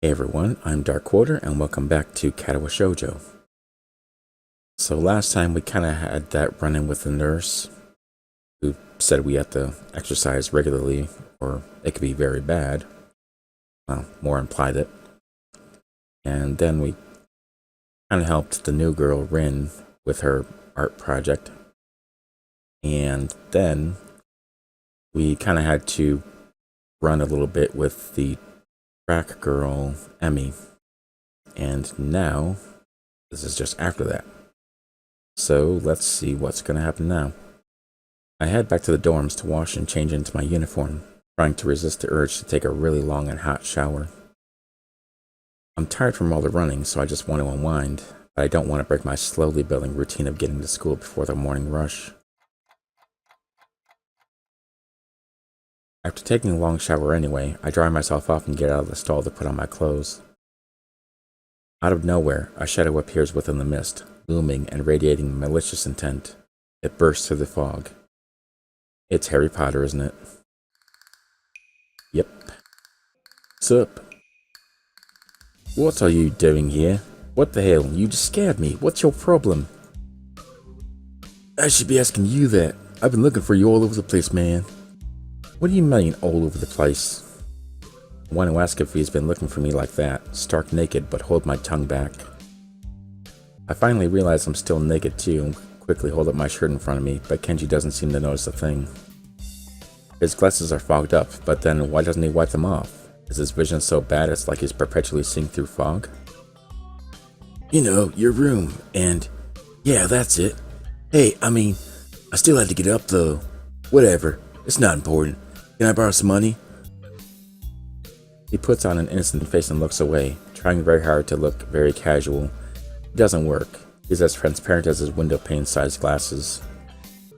Hey everyone, I'm Dark Quarter and welcome back to Katawa Shoujo. So last time we kind of had that run-in with the nurse who said we had to exercise regularly or it could be very bad. Well, more implied it. And then we kind of helped the new girl, Rin, with her art project. And then we kind of had to run a little bit with the track girl, Emmy. And now, this is just after that. So let's see what's going to happen now. I head back to the dorms to wash and change into my uniform, trying to resist the urge to take a really long and hot shower. I'm tired from all the running, so I just want to unwind, but I don't want to break my slowly building routine of getting to school before the morning rush. After taking a long shower anyway, I dry myself off and get out of the stall to put on my clothes. Out of nowhere, a shadow appears within the mist, looming and radiating malicious intent. It bursts through the fog. It's Harry Potter, isn't it? Yep. Sup? What are you doing here? What the hell? You just scared me. What's your problem? I should be asking you that. I've been looking for you all over the place, man. What do you mean, all over the place? I want to ask if he's been looking for me like that, stark naked, but hold my tongue back. I finally realize I'm still naked too, and quickly hold up my shirt in front of me, but Kenji doesn't seem to notice a thing. His glasses are fogged up, but then why doesn't he wipe them off? Is his vision so bad it's like he's perpetually seeing through fog? You know, your room, and yeah, that's it. Hey, I still had to get up though. Whatever, it's not important. Can I borrow some money? He puts on an innocent face and looks away, trying very hard to look very casual. It doesn't work. He's as transparent as his window pane-sized glasses.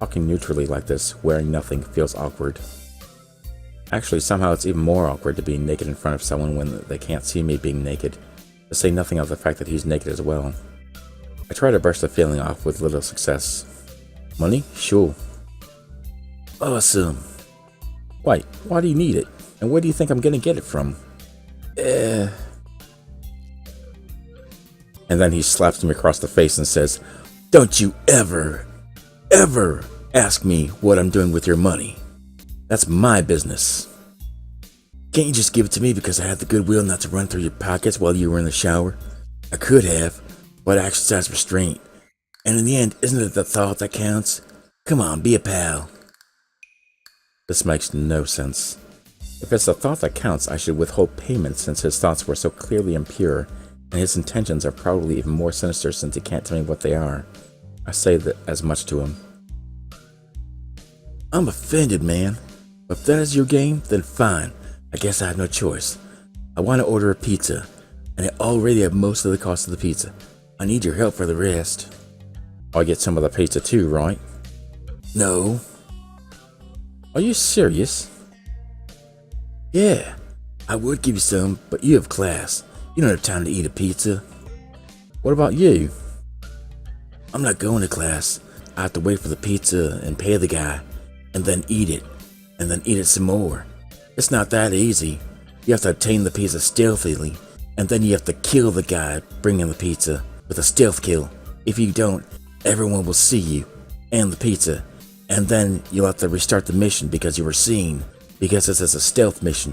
Talking neutrally like this, wearing nothing, feels awkward. Actually, somehow it's even more awkward to be naked in front of someone when they can't see me being naked, to say nothing of the fact that he's naked as well. I try to brush the feeling off with little success. Money? Sure. Awesome. Wait, why do you need it? And where do you think I'm gonna get it from? And then he slaps me across the face and says, "Don't you ever ask me what I'm doing with your money. That's my business. Can't you just give it to me because I had the goodwill not to run through your pockets while you were in the shower? I could have, but I exercised restraint. And in the end, isn't it the thought that counts? Come on, be a pal." This makes no sense. If it's the thought that counts, I should withhold payment since his thoughts were so clearly impure, and his intentions are probably even more sinister since he can't tell me what they are. I say that as much to him. I'm offended, man. If that is your game, then fine. I guess I have no choice. I want to order a pizza, and I already have most of the cost of the pizza. I need your help for the rest. I'll get some of the pizza too, right? No. Are you serious? Yeah, I would give you some, but you have class. You don't have time to eat a pizza. What about you? I'm not going to class. I have to wait for the pizza and pay the guy, and then eat it, and then eat it some more. It's not that easy. You have to obtain the pizza stealthily, and then you have to kill the guy bringing the pizza with a stealth kill. If you don't, everyone will see you, and the pizza, and then you'll have to restart the mission because you were seen, because this is a stealth mission,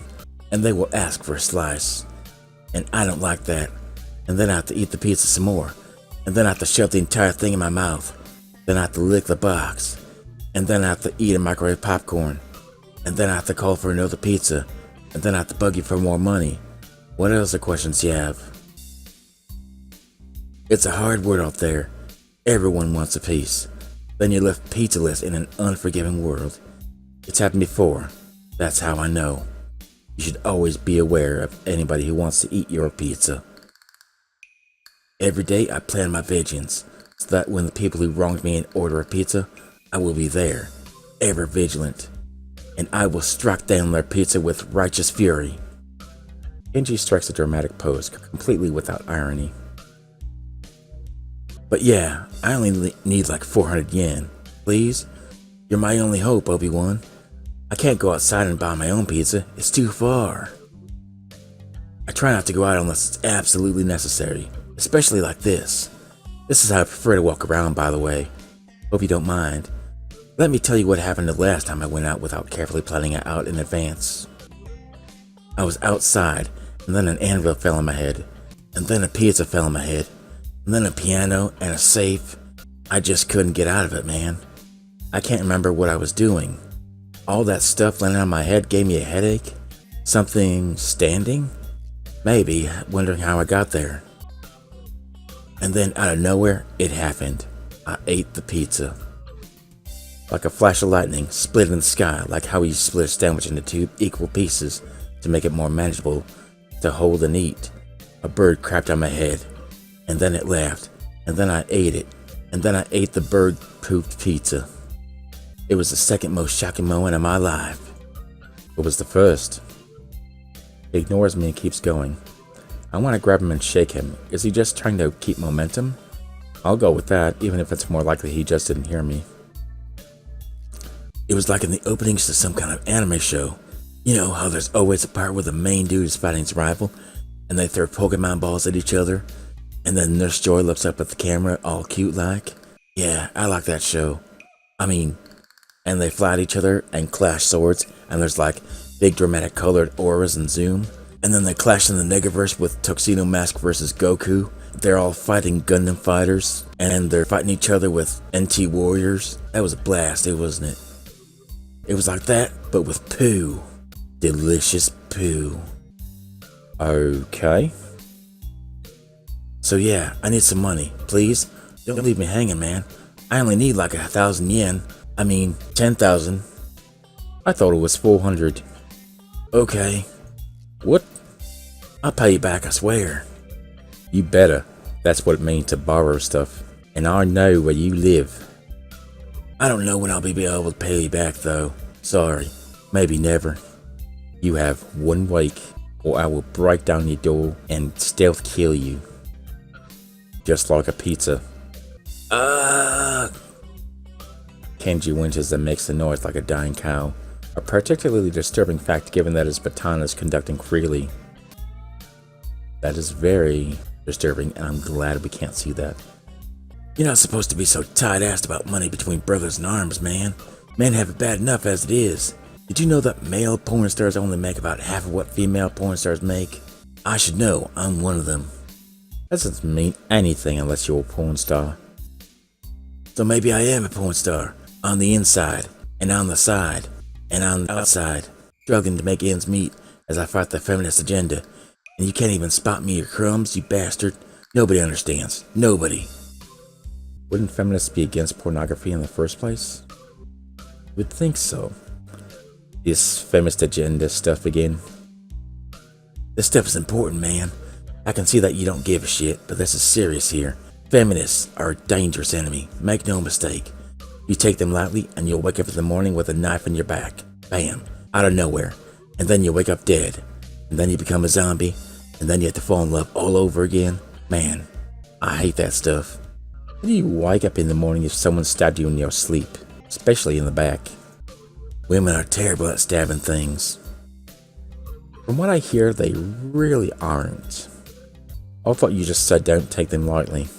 and they will ask for a slice. And I don't like that. And then I have to eat the pizza some more. And then I have to shove the entire thing in my mouth. Then I have to lick the box. And then I have to eat a microwave popcorn. And then I have to call for another pizza. And then I have to bug you for more money. What else are questions you have? It's a hard word out there. Everyone wants a piece. Then you're left pizzaless in an unforgiving world. It's happened before. That's how I know. You should always be aware of anybody who wants to eat your pizza. Every day I plan my vengeance, so that when the people who wronged me and order a pizza, I will be there, ever vigilant, and I will strike down their pizza with righteous fury. Kenji strikes a dramatic pose, completely without irony. But yeah, I only need like 400 yen. Please? You're my only hope, Obi-Wan. I can't go outside and buy my own pizza. It's too far. I try not to go out unless it's absolutely necessary, especially like this. This is how I prefer to walk around, by the way. Hope you don't mind. Let me tell you what happened the last time I went out without carefully planning it out in advance. I was outside, and then an anvil fell on my head, and then a pizza fell on my head, and then a piano and a safe. I just couldn't get out of it, man. I can't remember what I was doing. All that stuff landing on my head gave me a headache. Something standing? Maybe, wondering how I got there. And then out of nowhere, it happened. I ate the pizza. Like a flash of lightning, split in the sky, like how you split a sandwich into two equal pieces to make it more manageable to hold and eat. A bird crapped on my head, and then it laughed, and then I ate it, and then I ate the bird-pooped pizza. It was the second most shocking moment of my life. What was the first? He ignores me and keeps going. I want to grab him and shake him. Is he just trying to keep momentum? I'll go with that, even if it's more likely he just didn't hear me. It was like in the openings to some kind of anime show. You know how there's always a part where the main dude is fighting his rival, and they throw Pokemon balls at each other, and then Nurse Joy looks up at the camera all cute like? Yeah, I like that show. And they fly at each other and clash swords, and there's like big dramatic colored auras and zoom. And then they clash in the Negaverse with Tuxedo Mask versus Goku. They're all fighting Gundam fighters, and they're fighting each other with NT warriors. That was a blast, wasn't it? It was like that, but with poo. Delicious poo. Okay. So yeah, I need some money, please. Don't leave me hanging, man. I only need like 1,000 yen. 10,000. I thought it was 400. Okay. What? I'll pay you back, I swear. You better. That's what it means to borrow stuff. And I know where you live. I don't know when I'll be able to pay you back, though. Sorry. Maybe never. You have 1 week, or I will break down your door and stealth kill you. Just like a pizza. Kenji whinges and makes a noise like a dying cow. A particularly disturbing fact given that his baton is conducting freely. That is very disturbing, and I'm glad we can't see that. You're not supposed to be so tight-assed about money between brothers in arms, man. Men have it bad enough as it is. Did you know that male porn stars only make about half of what female porn stars make? I should know, I'm one of them. That doesn't mean anything unless you're a porn star. So maybe I am a porn star. On the inside, and on the side, and on the outside, struggling to make ends meet as I fight the feminist agenda. And you can't even spot me your crumbs, you bastard. Nobody understands. Nobody. Wouldn't feminists be against pornography in the first place? Would think so. This feminist agenda stuff again. This stuff is important, man. I can see that you don't give a shit, but this is serious here. Feminists are a dangerous enemy. Make no mistake. You take them lightly, and you'll wake up in the morning with a knife in your back. Bam. Out of nowhere. And then you wake up dead. And then you become a zombie. And then you have to fall in love all over again. Man, I hate that stuff. How do you wake up in the morning if someone stabbed you in your sleep? Especially in the back. Women are terrible at stabbing things. From what I hear, they really aren't. I thought you just said don't take them lightly.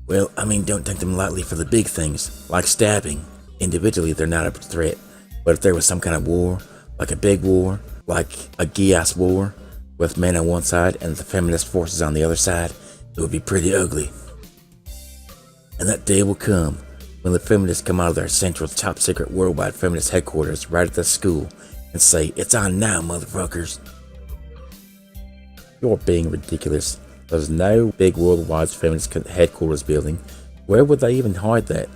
Well, don't take them lightly for the big things, like stabbing. Individually, they're not a threat. But if there was some kind of war, like a big war, like a Gias war, with men on one side and the feminist forces on the other side, it would be pretty ugly. And that day will come when the feminists come out of their central top secret worldwide feminist headquarters right at the school and say, "It's on now, motherfuckers." You're being ridiculous. There's no big worldwide feminist headquarters building. Where would they even hide that?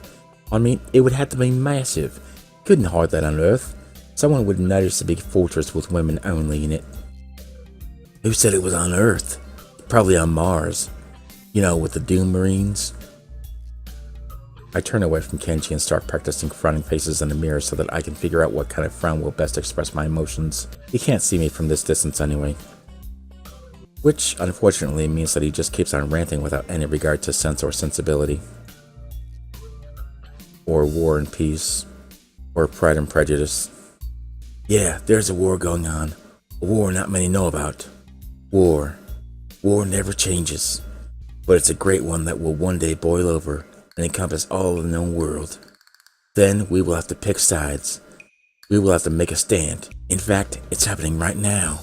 It would have to be massive. Couldn't hide that on Earth. Someone would notice a big fortress with women only in it. Who said it was on Earth? Probably on Mars. With the Doom Marines. I turn away from Kenji and start practicing frowning faces in the mirror so that I can figure out what kind of frown will best express my emotions. He can't see me from this distance anyway. Which, unfortunately, means that he just keeps on ranting without any regard to sense or sensibility. Or War and Peace. Or Pride and Prejudice. Yeah, there's a war going on. A war not many know about. War. War never changes, but it's a great one that will one day boil over and encompass all the known world. Then we will have to pick sides. We will have to make a stand. In fact, it's happening right now.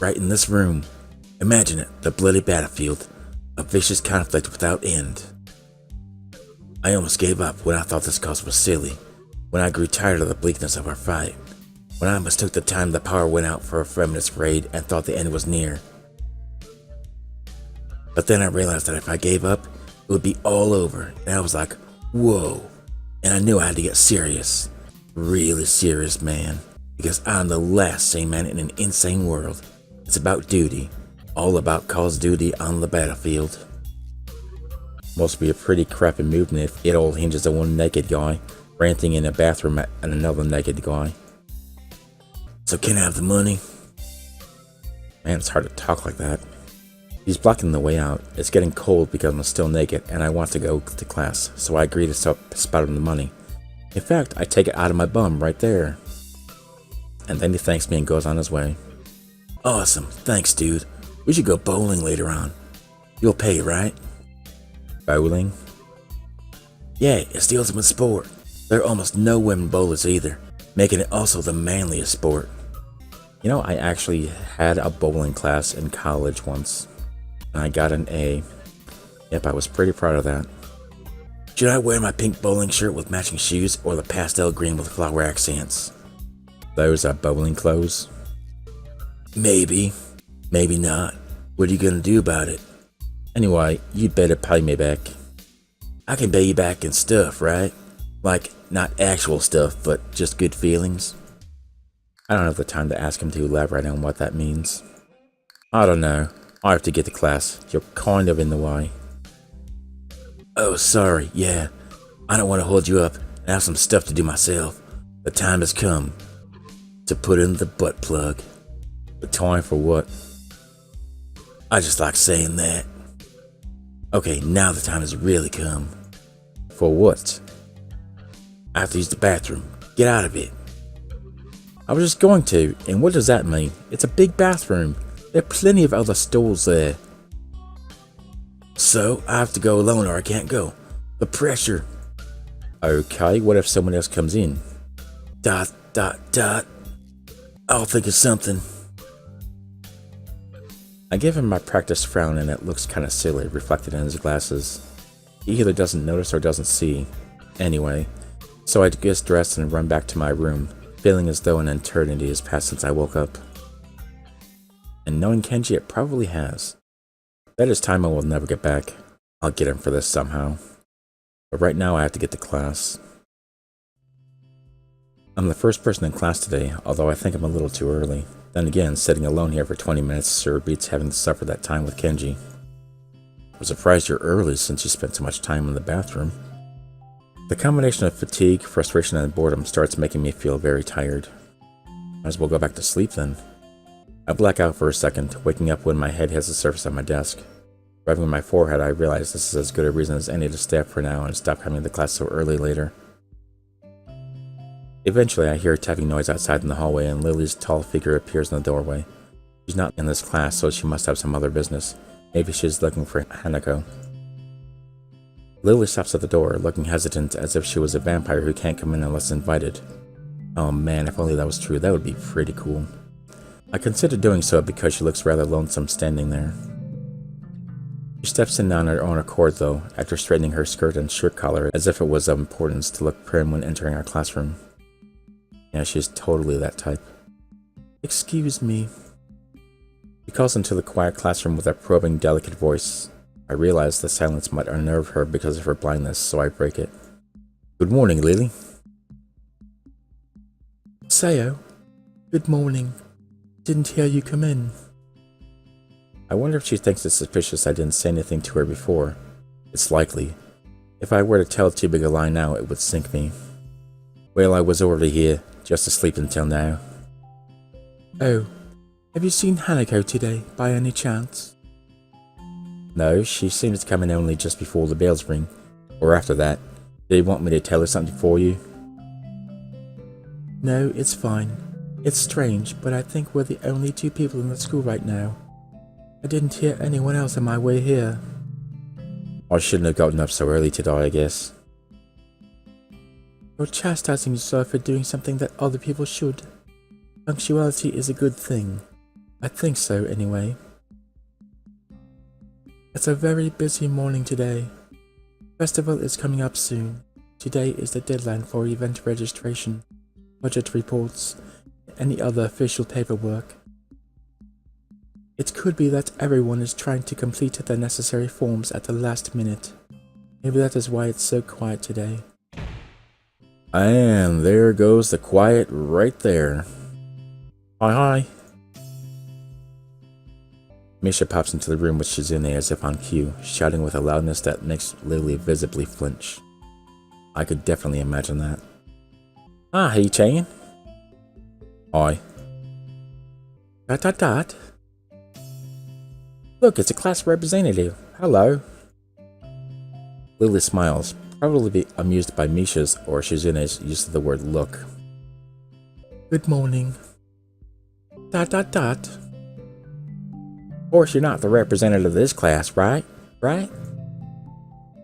Right in this room. Imagine it, the bloody battlefield. A vicious conflict without end. I almost gave up when I thought this cause was silly. When I grew tired of the bleakness of our fight. When I mistook the time the power went out for a feminist raid and thought the end was near. But then I realized that if I gave up, it would be all over. And I was like, whoa. And I knew I had to get serious. Really serious, man. Because I'm the last sane man in an insane world. It's about duty. All about cause duty on the battlefield. Must be a pretty crappy movement if it all hinges on one naked guy ranting in a bathroom at another naked guy. So can I have the money? Man, it's hard to talk like that. He's blocking the way out. It's getting cold because I'm still naked and I want to go to class, so I agree to spout him the money. In fact, I take it out of my bum right there. And then he thanks me and goes on his way. Awesome, thanks dude. We should go bowling later on. You'll pay, right? Bowling? Yeah, it's the ultimate sport. There are almost no women bowlers either, making it also the manliest sport. You know, I actually had a bowling class in college once, and I got an A. Yep, I was pretty proud of that. Should I wear my pink bowling shirt with matching shoes or the pastel green with flower accents? Those are bowling clothes? Maybe. Maybe not. What are you gonna do about it? Anyway, you'd better pay me back. I can pay you back in stuff, right? Like, not actual stuff, but just good feelings. I don't have the time to ask him to elaborate on what that means. I don't know. I have to get to class. You're kind of in the way. Oh, sorry, yeah. I don't want to hold you up and have some stuff to do myself. The time has come to put in the butt plug. The time for what? I just like saying that. Okay, now the time has really come. For what? I have to use the bathroom. Get out of it. I was just going to, and what does that mean? It's a big bathroom. There are plenty of other stalls there. So, I have to go alone or I can't go. The pressure. Okay, what if someone else comes in? ... I'll think of something. I give him my practice frown and it looks kinda silly, reflected in his glasses. He either doesn't notice or doesn't see. Anyway, so I get dressed and run back to my room, feeling as though an eternity has passed since I woke up. And knowing Kenji, it probably has. That is time I will never get back. I'll get him for this somehow. But right now I have to get to class. I'm the first person in class today, although I think I'm a little too early. Then again, sitting alone here for 20 minutes sure beats having to suffer that time with Kenji. I'm surprised you're early since you spent so much time in the bathroom. The combination of fatigue, frustration, and boredom starts making me feel very tired. Might as well go back to sleep then. I black out for a second, waking up when my head hits the surface of my desk. Rubbing my forehead, I realize this is as good a reason as any to stay up for now and stop coming to class so early later. Eventually, I hear a tapping noise outside in the hallway and Lily's tall figure appears in the doorway. She's not in this class, so she must have some other business. Maybe she's looking for Hanako. Lily stops at the door, looking hesitant as if she was a vampire who can't come in unless invited. Oh man, if only that was true, that would be pretty cool. I consider doing so because she looks rather lonesome standing there. She steps in on her own accord though, after straightening her skirt and shirt collar as if it was of importance to look prim when entering our classroom. Yeah, she's totally that type. Excuse me. She calls into the quiet classroom with a probing, delicate voice. I realize the silence might unnerve her because of her blindness, so I break it. Good morning, Lily. Sayo, good morning. Didn't hear you come in. I wonder if she thinks it's suspicious I didn't say anything to her before. It's likely. If I were to tell too big a lie now, it would sink me. Well, I was already here, just asleep until now. Oh, have you seen Hanako today, by any chance? No, she seems to come in only just before the bells ring, or after that. Did you want me to tell her something for you? No, it's fine. It's strange, but I think we're the only two people in the school right now. I didn't hear anyone else on my way here. I shouldn't have gotten up so early today, I guess. You're chastising yourself for doing something that other people should. Punctuality is a good thing. I think so, anyway. It's a very busy morning today. Festival is coming up soon. Today is the deadline for event registration, budget reports, and any other official paperwork. It could be that everyone is trying to complete the necessary forms at the last minute. Maybe that is why it's so quiet today. And there goes the quiet right there. Hi. Misha pops into the room with Shizune as if on cue, shouting with a loudness that makes Lily visibly flinch. I could definitely imagine that. Hee-chan. Hi. Dot. Look, it's a class representative. Hello. Lily smiles, probably amused by Misha's or Shizune's use of the word look. Good morning. Dot. Of course, you're not the representative of this class, right?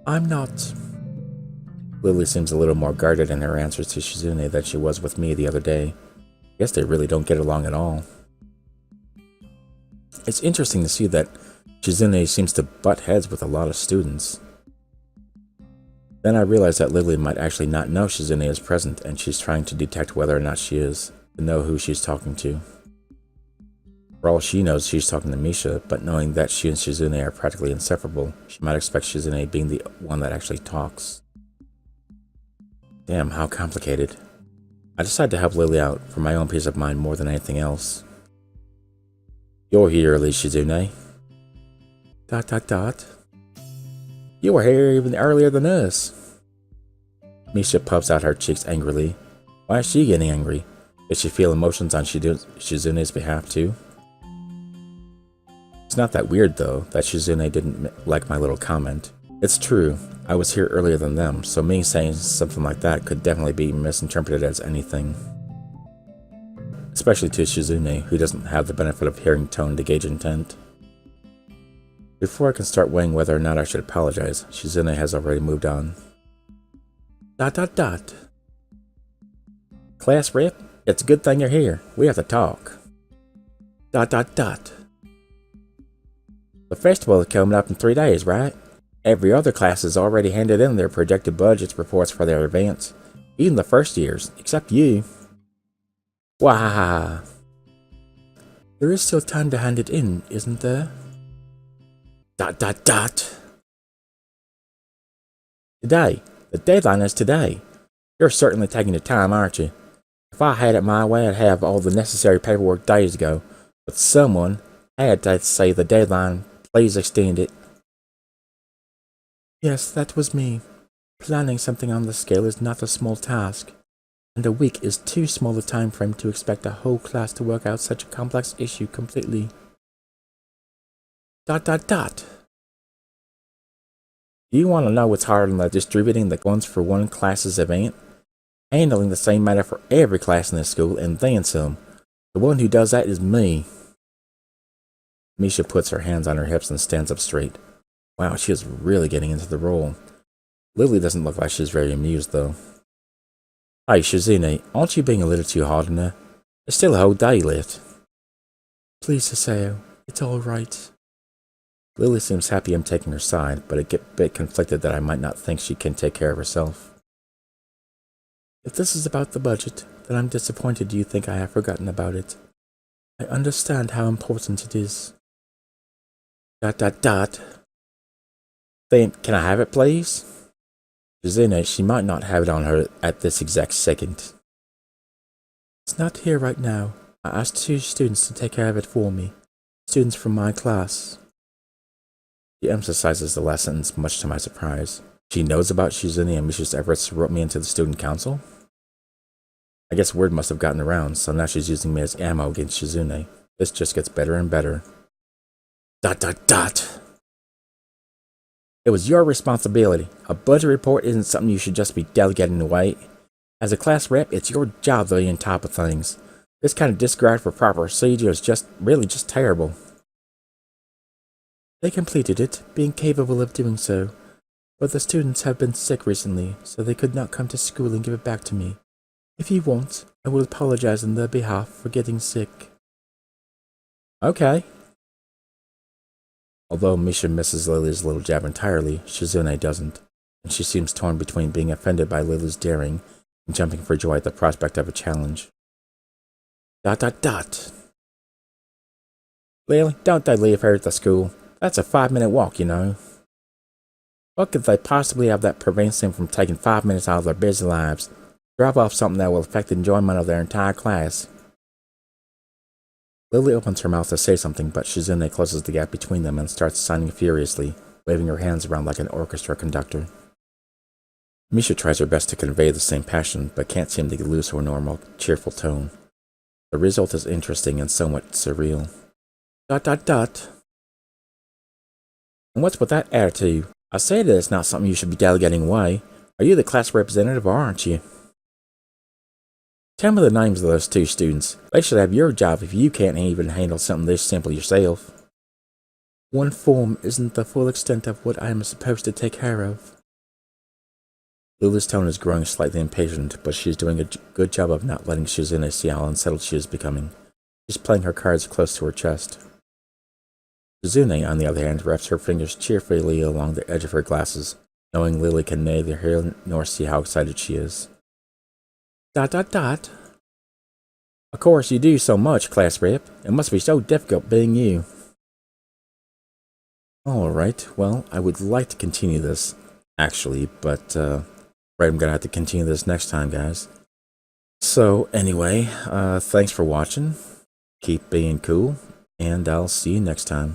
I'm not. Lily seems a little more guarded in her answers to Shizune than she was with me the other day. Guess they really don't get along at all. It's interesting to see that Shizune seems to butt heads with a lot of students. Then I realize that Lily might actually not know Shizune is present and she's trying to detect whether or not she is, to know who she's talking to. For all she knows, she's talking to Misha, but knowing that she and Shizune are practically inseparable, she might expect Shizune being the one that actually talks. Damn, how complicated. I decide to help Lily out, for my own peace of mind more than anything else. You're here early, Shizune. Dot. You were here even earlier than us. Misha puffs out her cheeks angrily. Why is she getting angry? Does she feel emotions on Shizune's behalf too? It's not that weird though, that Shizune didn't like my little comment. It's true, I was here earlier than them, so me saying something like that could definitely be misinterpreted as anything. Especially to Shizune, who doesn't have the benefit of hearing tone to gauge intent. Before I can start weighing whether or not I should apologize, Shizune has already moved on. Dot. Class rep, it's a good thing you're here. We have to talk. Dot. The festival is coming up in 3 days, right? Every other class has already handed in their projected budgets reports for their events. Even the first years, except you. Wah! There is still time to hand it in, isn't there? Dot. Today. The deadline is today. You're certainly taking the time, aren't you? If I had it my way, I'd have all the necessary paperwork days ago. But someone had to say the deadline. Please extend it. Yes, that was me. Planning something on the scale is not a small task, and a week is too small a time frame to expect a whole class to work out such a complex issue completely. Dot. Do you want to know what's harder than distributing the funds for one class's event? Handling the same matter for every class in this school, and then some. The one who does that is me. Misha puts her hands on her hips and stands up straight. Wow, she is really getting into the role. Lily doesn't look like she's very amused, though. Hey, Shizune, aren't you being a little too hard on her? There's still a whole day left. Please, Hisao, it's all right. Lily seems happy I'm taking her side, but I get a bit conflicted that I might not think she can take care of herself. If this is about the budget, then I'm disappointed you think I have forgotten about it. I understand how important it is. Dot. Then, can I have it, please? Shizune, she might not have it on her at this exact second. It's not here right now. I asked 2 students to take care of it for me. Students from my class. She emphasizes the last sentence, much to my surprise. She knows about Shizune and Misha's efforts to rope me into the student council? I guess word must have gotten around, so now she's using me as ammo against Shizune. This just gets better and better. Dot. It was your responsibility. A budget report isn't something you should just be delegating away. As a class rep, it's your job to be on top of things. This kind of disregard for proper procedure is just terrible. They completed it, being capable of doing so, but the students have been sick recently, so they could not come to school and give it back to me. If you want, I will apologize on their behalf for getting sick. Okay. Although Misha misses Lily's little jab entirely, Shizune doesn't, and she seems torn between being offended by Lily's daring and jumping for joy at the prospect of a challenge. ... Lily, don't they leave her at the school? That's a 5-minute walk, you know. What could they possibly have that prevents them from taking 5 minutes out of their busy lives? Drop off something that will affect the enjoyment of their entire class. Lily opens her mouth to say something, but Shizune closes the gap between them and starts signing furiously, waving her hands around like an orchestra conductor. Misha tries her best to convey the same passion, but can't seem to lose her normal, cheerful tone. The result is interesting and somewhat surreal. ... And what's with that attitude? I say that it's not something you should be delegating away. Are you the class representative or aren't you? Tell me the names of those 2 students. They should have your job if you can't even handle something this simple yourself. One form isn't the full extent of what I am supposed to take care of. Lily's tone is growing slightly impatient, but she is doing a good job of not letting Shizune see how unsettled she is becoming. She's playing her cards close to her chest. Shizune, on the other hand, wraps her fingers cheerfully along the edge of her glasses, knowing Lily can neither hear nor see how excited she is. ... Of course you do so much, class rep. It must be so difficult being you. Alright, well, I would like to continue this, actually, but, I'm gonna have to continue this next time, guys. So, anyway, thanks for watching. Keep being cool, and I'll see you next time.